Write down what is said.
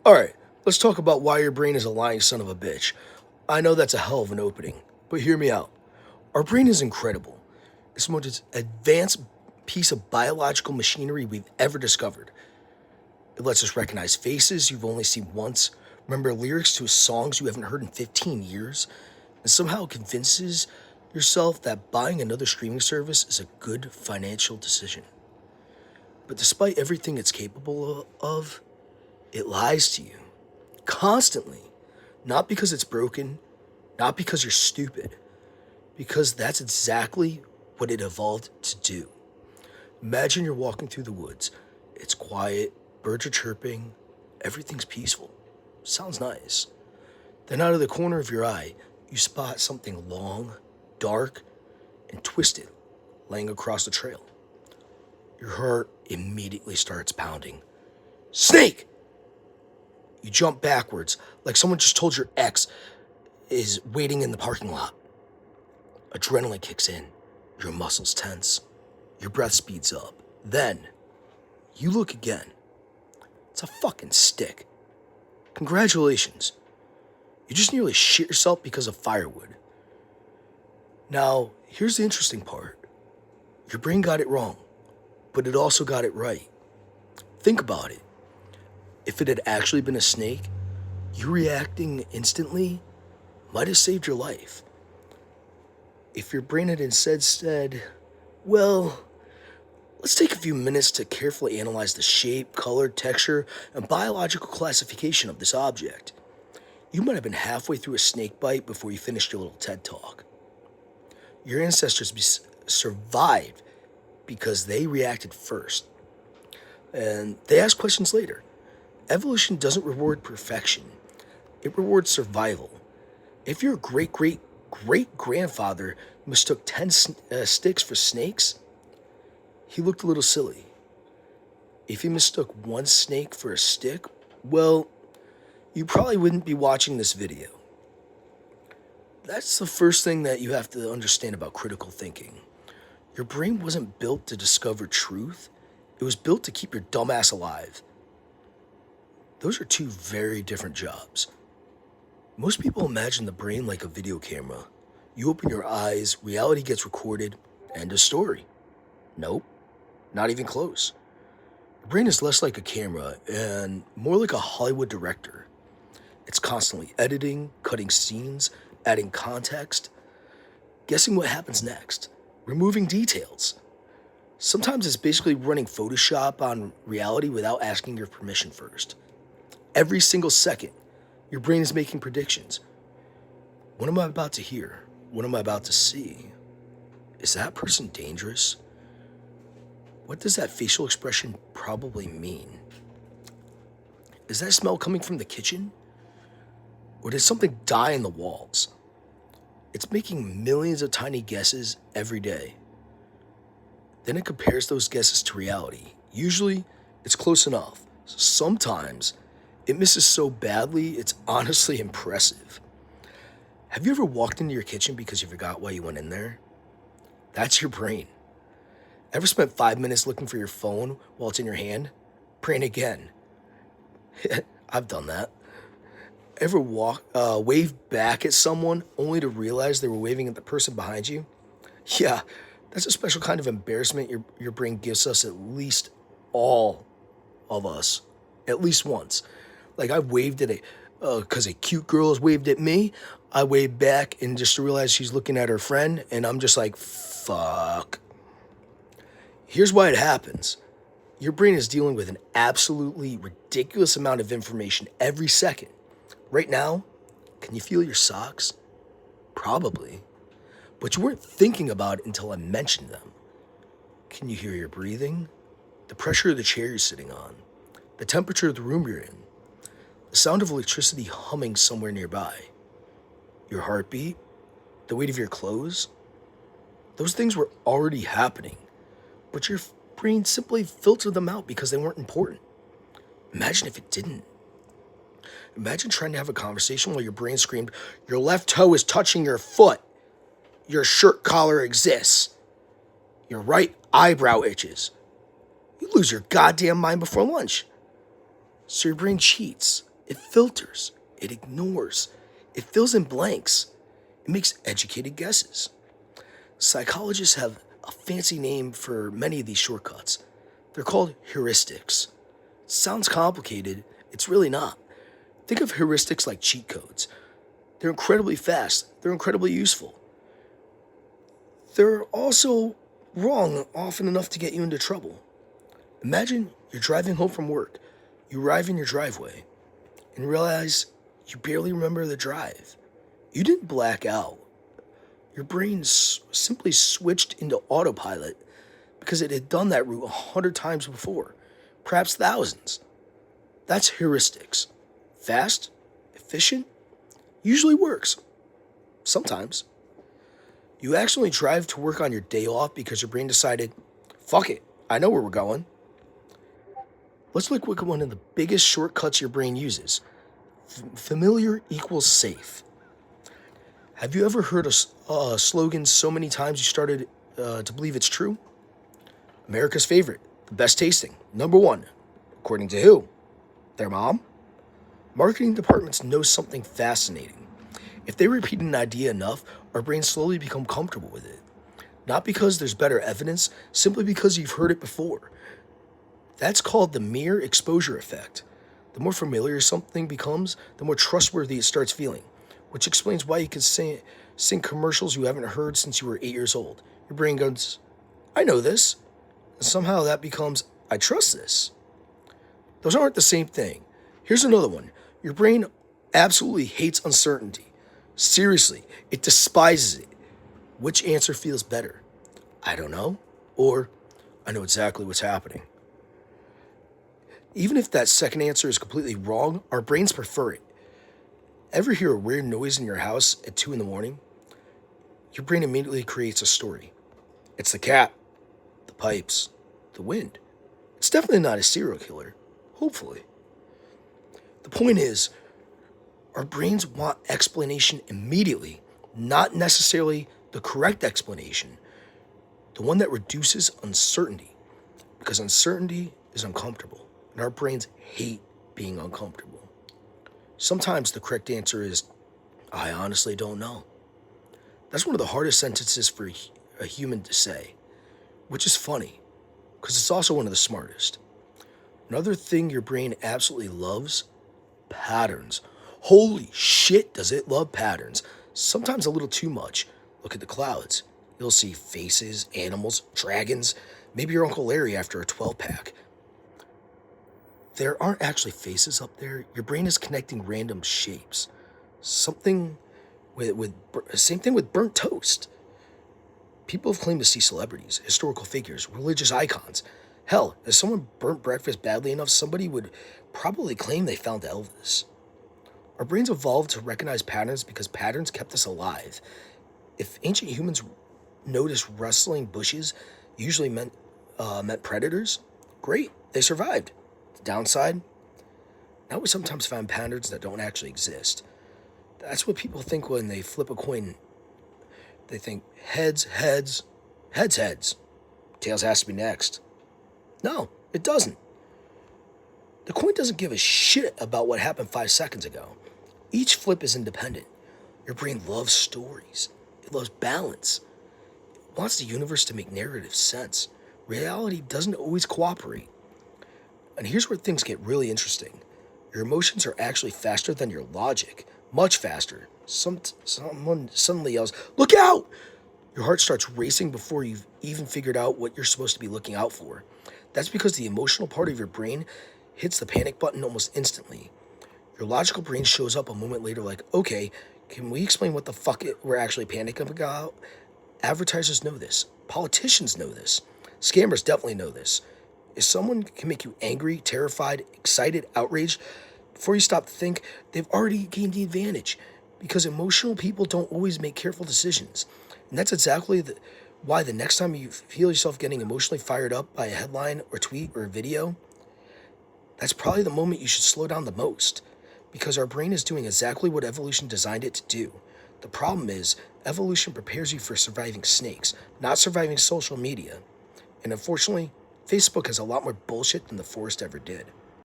All right, let's talk about why your brain is a lying son of a bitch. I know that's a hell of an opening, but hear me out. Our brain is incredible. It's the most advanced piece of biological machinery we've ever discovered. It lets us recognize faces you've only seen once, remember lyrics to songs you haven't heard in 15 years, and somehow convinces yourself that buying another streaming service is a good financial decision. But despite everything it's capable of, it lies to you constantly. Not because it's broken, not because you're stupid, because that's exactly what it evolved to do. Imagine you're walking through the woods. It's quiet, birds are chirping, everything's peaceful. Sounds nice. Then out of the corner of your eye, you spot something long, dark, and twisted laying across the trail. Your heart immediately starts pounding. Snake! You jump backwards, like someone just told your ex is waiting in the parking lot. Adrenaline kicks in, your muscles tense, your breath speeds up. Then, you look again. It's a fucking stick. Congratulations. You just nearly shit yourself because of firewood. Now, here's the interesting part. Your brain got it wrong, but it also got it right. Think about it. If it had actually been a snake, you reacting instantly might have saved your life. If your brain had instead said, well, let's take a few minutes to carefully analyze the shape, color, texture, and biological classification of this object, you might have been halfway through a snake bite before you finished your little TED talk. Your ancestors survived because they reacted first. And they asked questions later. Evolution doesn't reward perfection. It rewards survival. If your great-great-great-grandfather mistook 10 sticks for snakes, he looked a little silly. If he mistook one snake for a stick, well, you probably wouldn't be watching this video. That's the first thing that you have to understand about critical thinking. Your brain wasn't built to discover truth. It was built to keep your dumbass alive. Those are two very different jobs. Most people imagine the brain like a video camera. You open your eyes, reality gets recorded, end of story. Nope, not even close. Your brain is less like a camera and more like a Hollywood director. It's constantly editing, cutting scenes, adding context, guessing what happens next, removing details. Sometimes it's basically running Photoshop on reality without asking your permission first. Every single second, your brain is making predictions. What am I about to hear? What am I about to see? Is that person dangerous? What does that facial expression probably mean? Is that smell coming from the kitchen? Or did something die in the walls? It's making millions of tiny guesses every day. Then it compares those guesses to reality. Usually, it's close enough. Sometimes, it misses so badly, it's honestly impressive. Have you ever walked into your kitchen because you forgot why you went in there? That's your brain. Ever spent 5 minutes looking for your phone while it's in your hand? Praying again. I've done that. Ever wave back at someone only to realize they were waving at the person behind you? Yeah, that's a special kind of embarrassment your brain gives us, at least all of us, at least once. Like I waved at because a cute girl has waved at me. I waved back and just realized she's looking at her friend, and I'm just like, fuck. Here's why it happens. Your brain is dealing with an absolutely ridiculous amount of information every second. Right now, can you feel your socks? Probably. But you weren't thinking about it until I mentioned them. Can you hear your breathing? The pressure of the chair you're sitting on? The temperature of the room you're in? The sound of electricity humming somewhere nearby? Your heartbeat? The weight of your clothes? Those things were already happening, but your brain simply filtered them out because they weren't important. Imagine if it didn't. Imagine trying to have a conversation while your brain screamed, your left toe is touching your foot. Your shirt collar exists. Your right eyebrow itches. You lose your goddamn mind before lunch. So your brain cheats. It filters, it ignores, it fills in blanks, it makes educated guesses. Psychologists have a fancy name for many of these shortcuts. They're called heuristics. It sounds complicated, it's really not. Think of heuristics like cheat codes. They're incredibly fast, they're incredibly useful. They're also wrong often enough to get you into trouble. Imagine you're driving home from work. You arrive in your driveway and realize you barely remember the drive. You didn't black out. Your brain simply switched into autopilot because it had done that route 100 times before, perhaps thousands. That's heuristics. Fast, efficient, usually works. Sometimes. You accidentally drive to work on your day off because your brain decided, fuck it, I know where we're going. Let's look at one of the biggest shortcuts your brain uses. Familiar equals safe. Have you ever heard a slogan so many times you started to believe it's true? America's favorite, the best tasting, number one. According to who? Their mom? Marketing departments know something fascinating. If they repeat an idea enough, our brains slowly become comfortable with it. Not because there's better evidence, simply because you've heard it before. That's called the mere exposure effect. The more familiar something becomes, the more trustworthy it starts feeling, which explains why you can sing commercials you haven't heard since you were 8 years old. Your brain goes, I know this. And somehow that becomes, I trust this. Those aren't the same thing. Here's another one. Your brain absolutely hates uncertainty. Seriously, it despises it. Which answer feels better? I don't know. Or, I know exactly what's happening. Even if that second answer is completely wrong, our brains prefer it. Ever hear a weird noise in your house at 2 in the morning? Your brain immediately creates a story. It's the cat, the pipes, the wind. It's definitely not a serial killer, hopefully. The point is, our brains want explanation immediately, not necessarily the correct explanation, the one that reduces uncertainty, because uncertainty is uncomfortable, and our brains hate being uncomfortable. Sometimes the correct answer is, I honestly don't know. That's one of the hardest sentences for a human to say, which is funny, because it's also one of the smartest. Another thing your brain absolutely loves, patterns. Holy shit, does it love patterns. Sometimes a little too much. Look at the clouds. You'll see faces, animals, dragons, maybe your Uncle Larry after a 12-pack. There aren't actually faces up there. Your brain is connecting random shapes. Same thing with burnt toast. People have claimed to see celebrities, historical figures, religious icons. Hell, if someone burnt breakfast badly enough, somebody would probably claim they found Elvis. Our brains evolved to recognize patterns because patterns kept us alive. If ancient humans noticed rustling bushes usually meant predators, great, they survived. The downside? Now we sometimes find patterns that don't actually exist. That's what people think when they flip a coin. They think heads, heads, heads, heads. Tails has to be next. No, it doesn't. The coin doesn't give a shit about what happened 5 seconds ago. Each flip is independent. Your brain loves stories. It loves balance. It wants the universe to make narrative sense. Reality doesn't always cooperate. And here's where things get really interesting. Your emotions are actually faster than your logic. Much faster. Someone suddenly yells, "Look out!" Your heart starts racing before you've even figured out what you're supposed to be looking out for. That's because the emotional part of your brain hits the panic button almost instantly. Your logical brain shows up a moment later like, okay, can we explain what the fuck we're actually panicking about? Advertisers know this. Politicians know this. Scammers definitely know this. If someone can make you angry, terrified, excited, outraged, before you stop to think, they've already gained the advantage. Because emotional people don't always make careful decisions. And that's exactly why the next time you feel yourself getting emotionally fired up by a headline or tweet or a video, that's probably the moment you should slow down the most. Because our brain is doing exactly what evolution designed it to do. The problem is, evolution prepares you for surviving snakes, not surviving social media. And unfortunately, Facebook has a lot more bullshit than the forest ever did.